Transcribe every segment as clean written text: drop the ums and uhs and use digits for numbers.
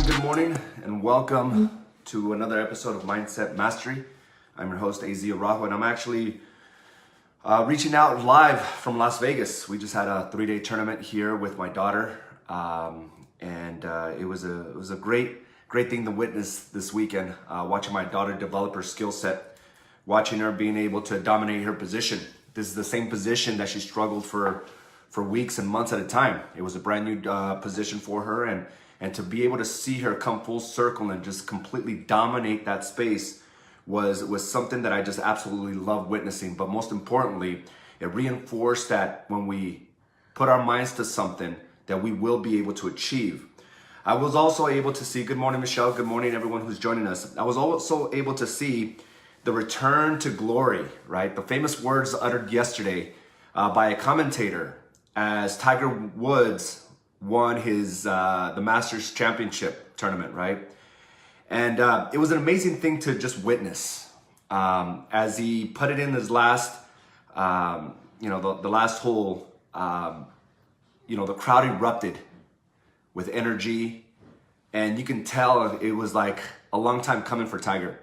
good morning, and welcome to another episode of Mindset Mastery. I'm your host, Araujo, and I'm actually reaching out live from Las Vegas. We just had a 3-day tournament here with my daughter, and it was a great thing to witness this weekend, watching my daughter develop her skill set, watching her being able to dominate her position. This is the same position that she struggled for weeks and months at a time. It was a brand new position for her, and to be able to see her come full circle and just completely dominate that space was something that I just absolutely love witnessing. But most importantly, it reinforced that when we put our minds to something, that we will be able to achieve. I was also able to see, good morning, Michelle, good morning, everyone who's joining us. I was also able to see the return to glory, right? The famous words uttered yesterday by a commentator as Tiger Woods won his the Masters Championship tournament, right? And it was an amazing thing to just witness as he put it in his last, the last hole. The crowd erupted with energy, and you can tell it was like a long time coming for Tiger.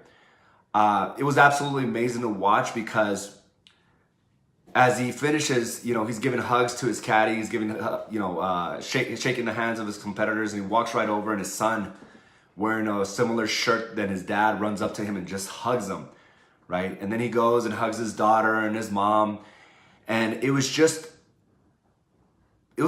It was absolutely amazing to watch because as he finishes, he's giving hugs to his caddy, he's giving, shaking the hands of his competitors, and he walks right over, and his son, wearing a similar shirt than his dad, runs up to him and just hugs him, right? And then he goes and hugs his daughter and his mom, and it was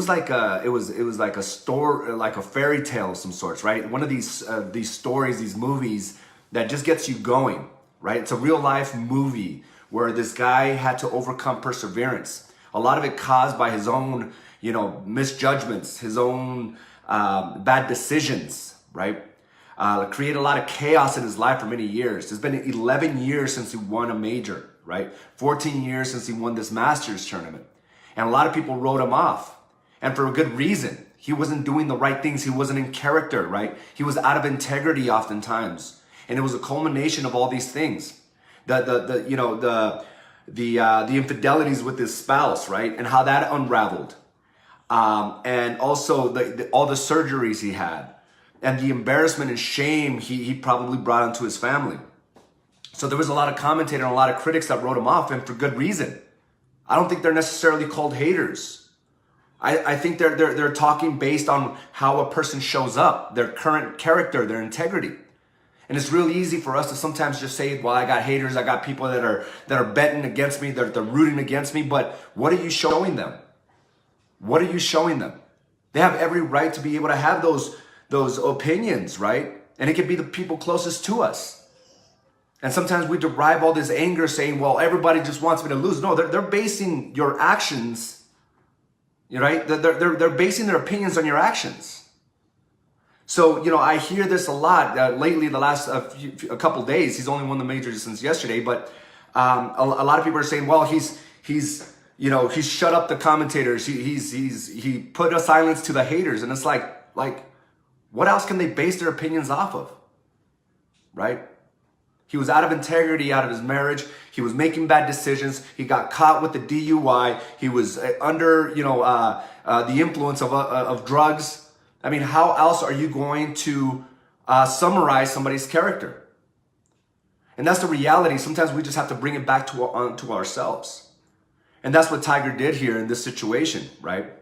like a story, like a fairy tale of some sorts, right? One of these stories, these movies that just gets you going, right? It's a real life movie where this guy had to overcome perseverance. A lot of it caused by his own, misjudgments, his own bad decisions, right? Create a lot of chaos in his life for many years. It's been 11 years since he won a major, right? 14 years since he won this Masters tournament. And a lot of people wrote him off. And for a good reason. He wasn't doing the right things. He wasn't in character, right? He was out of integrity oftentimes. And it was a culmination of all these things. The infidelities with his spouse, right? And how that unraveled. And also all the surgeries he had. And the embarrassment and shame he probably brought onto his family. So there was a lot of commentators and a lot of critics that wrote him off, and for good reason. I don't think they're necessarily called haters. I think they're talking based on how a person shows up, their current character, their integrity. And it's really easy for us to sometimes just say, well, I got haters, I got people that are betting against me, they're rooting against me, but what are you showing them? What are you showing them? They have every right to be able to have those opinions, right? And it could be the people closest to us. And sometimes we derive all this anger saying, well, everybody just wants me to lose. No, they're basing your actions, right? They're basing their opinions on your actions. So, I hear this a lot lately, the last a couple days. He's only won the majors since yesterday, but a lot of people are saying, well, he's shut up the commentators. He put a silence to the haters. And it's like, what else can they base their opinions off of, right? He was out of integrity, out of his marriage. He was making bad decisions. He got caught with the DUI. He was under, the influence of drugs. I mean, how else are you going to summarize somebody's character? And that's the reality. Sometimes we just have to bring it back to ourselves. And that's what Tiger did here in this situation, right?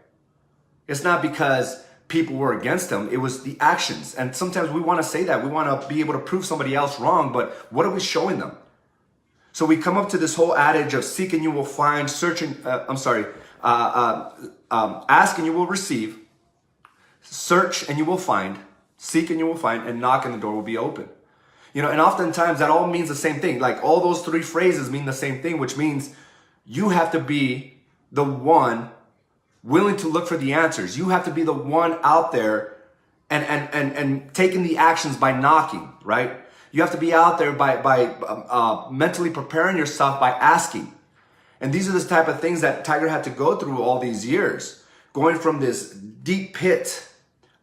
It's not because people were against him. It was the actions. And sometimes we want to say that. We want to be able to prove somebody else wrong, but what are we showing them? So we come up to this whole adage of seek and you will find, ask and you will receive, search and you will find, seek and you will find, and knock and the door will be open. And oftentimes that all means the same thing. Like all those three phrases mean the same thing, which means you have to be the one willing to look for the answers. You have to be the one out there and taking the actions by knocking, right? You have to be out there by mentally preparing yourself by asking. And these are the type of things that Tiger had to go through all these years, going from this deep pit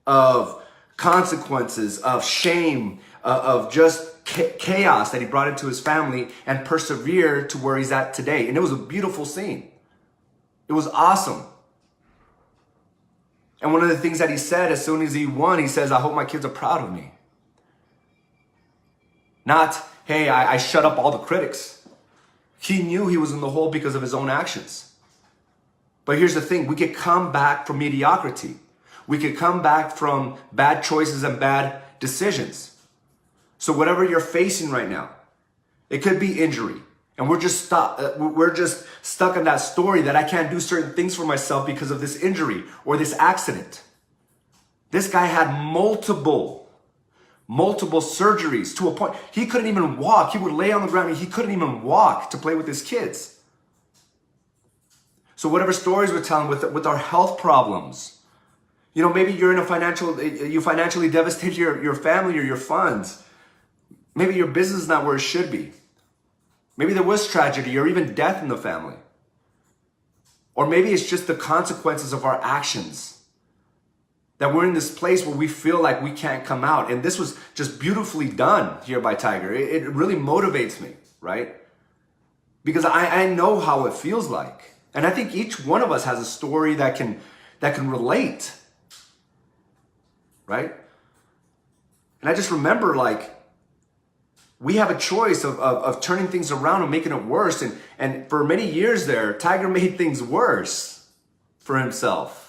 of consequences, of shame, of just chaos that he brought into his family, and persevere to where he's at today. And it was a beautiful scene. It was awesome. And one of the things that he said as soon as he won, he says, I hope my kids are proud of me. Not, hey, I shut up all the critics. He knew he was in the hole because of his own actions. But here's the thing, we could come back from mediocrity. We could come back from bad choices and bad decisions. So whatever you're facing right now, it could be injury. And we're just stuck in that story that I can't do certain things for myself because of this injury or this accident. This guy had multiple surgeries to a point he couldn't even walk. He would lay on the ground and he couldn't even walk to play with his kids. So whatever stories we're telling with our health problems, you know, maybe you're in you financially devastated your family or your funds. Maybe your business is not where it should be. Maybe there was tragedy or even death in the family. Or maybe it's just the consequences of our actions. That we're in this place where we feel like we can't come out. And this was just beautifully done here by Tiger. It really motivates me, right? Because I know how it feels like. And I think each one of us has a story that can relate, right? And I just remember, like, we have a choice of turning things around and making it worse. And for many years there, Tiger made things worse for himself.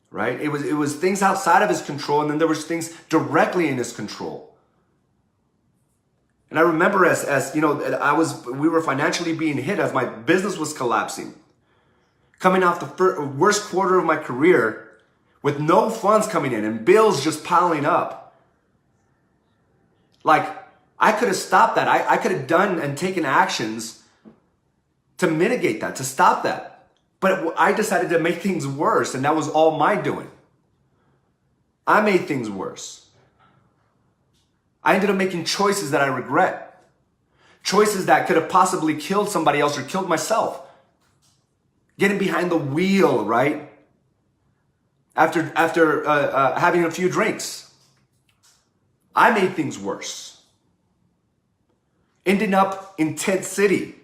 Right? It was things outside of his control, and then there was things directly in his control. And I remember as you know, we were financially being hit as my business was collapsing. Coming off the worst quarter of my career with no funds coming in and bills just piling up. Like, I could have stopped that. I could have done and taken actions to mitigate that, to stop that. But I decided to make things worse, and that was all my doing. I made things worse. I ended up making choices that I regret. Choices that could have possibly killed somebody else or killed myself. Getting behind the wheel, right? After having a few drinks. I made things worse. Ending up in Tent City.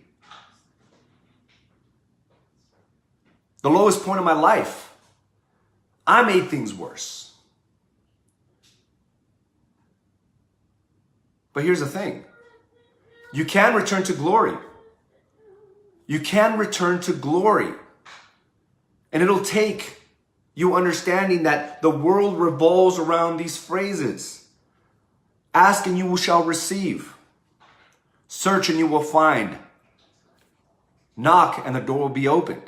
The lowest point of my life. I made things worse. But here's the thing. You can return to glory. You can return to glory. And it'll take you understanding that the world revolves around these phrases. Ask and you shall receive. Search and you will find. Knock and the door will be opened.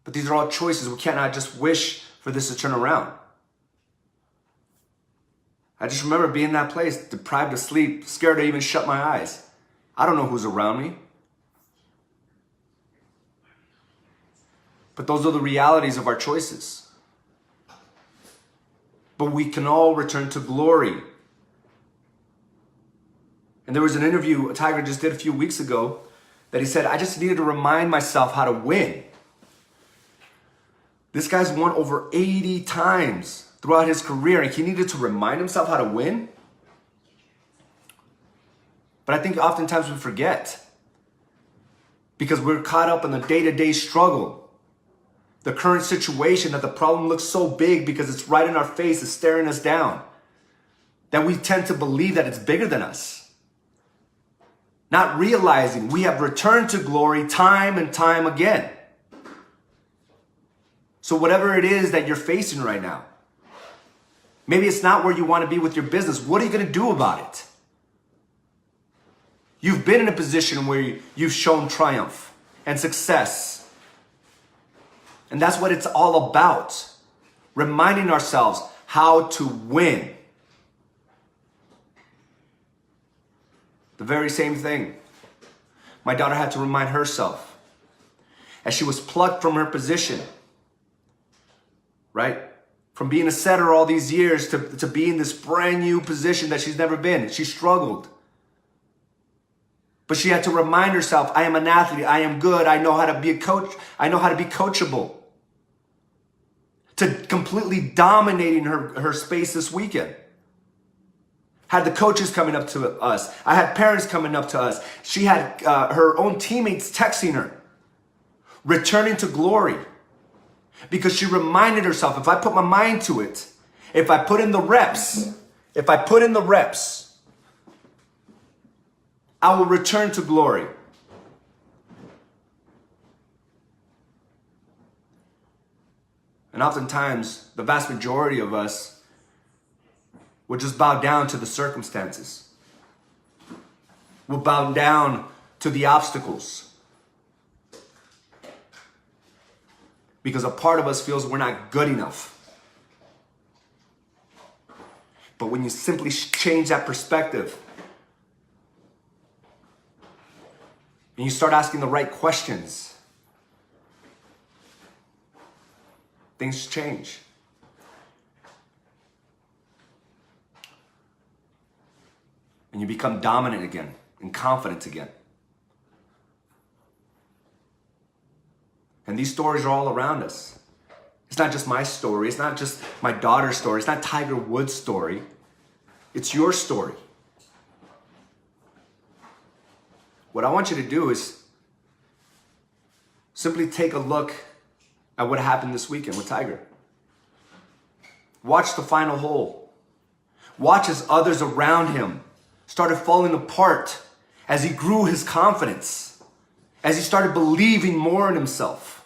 But these are all choices. We cannot just wish for this to turn around. I just remember being in that place, deprived of sleep, scared to even shut my eyes. I don't know who's around me. But those are the realities of our choices. But we can all return to glory. And there was an interview Tiger just did a few weeks ago that he said, I just needed to remind myself how to win. This guy's won over 80 times throughout his career, and he needed to remind himself how to win. But I think oftentimes we forget because we're caught up in the day-to-day struggle, the current situation, that the problem looks so big because it's right in our face, it's staring us down, that we tend to believe that it's bigger than us. Not realizing we have returned to glory time and time again. So whatever it is that you're facing right now, maybe it's not where you want to be with your business. What are you going to do about it? You've been in a position where you've shown triumph and success. And that's what it's all about. Reminding ourselves how to win. The very same thing my daughter had to remind herself as she was plucked from her position. Right? From being a setter all these years to be in this brand new position that she's never been. She struggled. But she had to remind herself, I am an athlete. I am good. I know how to be a coach. I know how to be coachable. To completely dominating her space this weekend. Had the coaches coming up to us. I had parents coming up to us. She had her own teammates texting her. returning to glory. Because she reminded herself, if I put my mind to it, if I put in the reps, I will return to glory. And oftentimes, the vast majority of us will just bow down to the circumstances. We'll bow down to the obstacles. Because a part of us feels we're not good enough. But when you simply change that perspective, and you start asking the right questions, things change. And you become dominant again and confident again. And these stories are all around us. It's not just my story. It's not just my daughter's story. It's not Tiger Woods' story. It's your story. What I want you to do is simply take a look at what happened this weekend with Tiger. Watch the final hole. Watch as others around him started falling apart as he grew his confidence, as he started believing more in himself.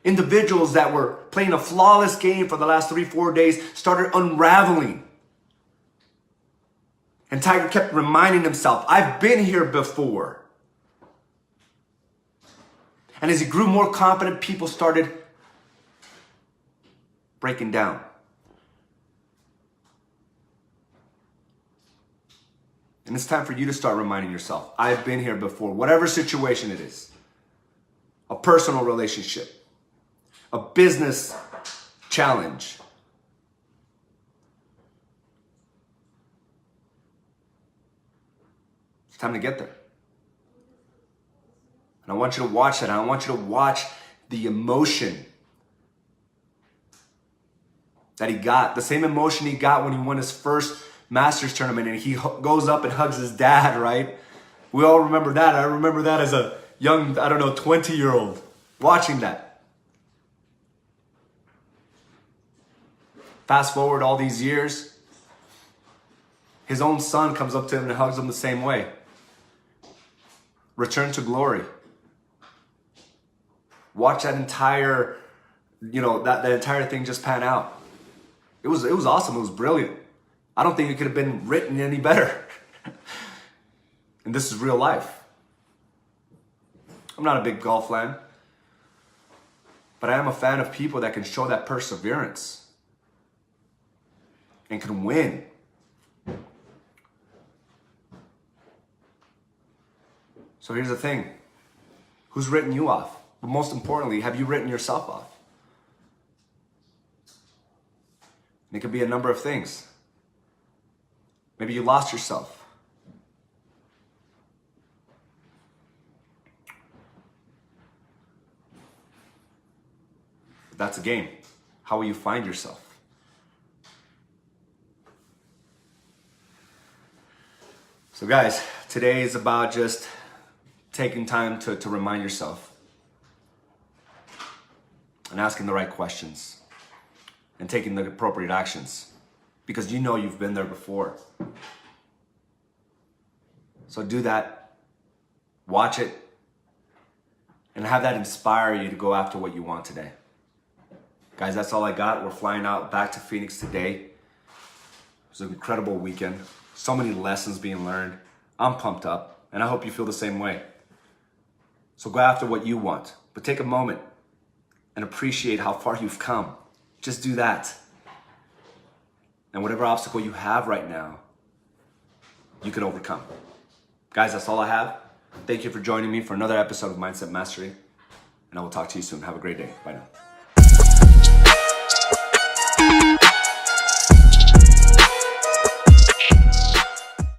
Individuals that were playing a flawless game for the last 3-4 days started unraveling. And Tiger kept reminding himself, I've been here before. And as he grew more confident, people started breaking down. And it's time for you to start reminding yourself, I've been here before, whatever situation it is. A personal relationship, a business challenge. It's time to get there. And I want you to watch that. I want you to watch the emotion that he got. The same emotion he got when he won his first Masters tournament and he goes up and hugs his dad, right? We all remember that. I remember that as a young, 20-year-old watching that. Fast forward all these years, his own son comes up to him and hugs him the same way. Return to glory. Watch that entire, that entire thing just pan out. It was awesome. It was brilliant. I don't think it could have been written any better. And this is real life. I'm not a big golf fan, but I am a fan of people that can show that perseverance and can win. So here's the thing. Who's written you off? But most importantly, have you written yourself off? And it could be a number of things. Maybe you lost yourself. But that's a game. How will you find yourself? So guys, today is about just taking time to remind yourself and asking the right questions and taking the appropriate actions because you've been there before. So do that, watch it, and have that inspire you to go after what you want today. Guys, that's all I got. We're flying out back to Phoenix today. It was an incredible weekend. So many lessons being learned. I'm pumped up, and I hope you feel the same way. So go after what you want, but take a moment and appreciate how far you've come. Just do that. And whatever obstacle you have right now, you can overcome. Guys, that's all I have. Thank you for joining me for another episode of Mindset Mastery, and I will talk to you soon. Have a great day. Bye now.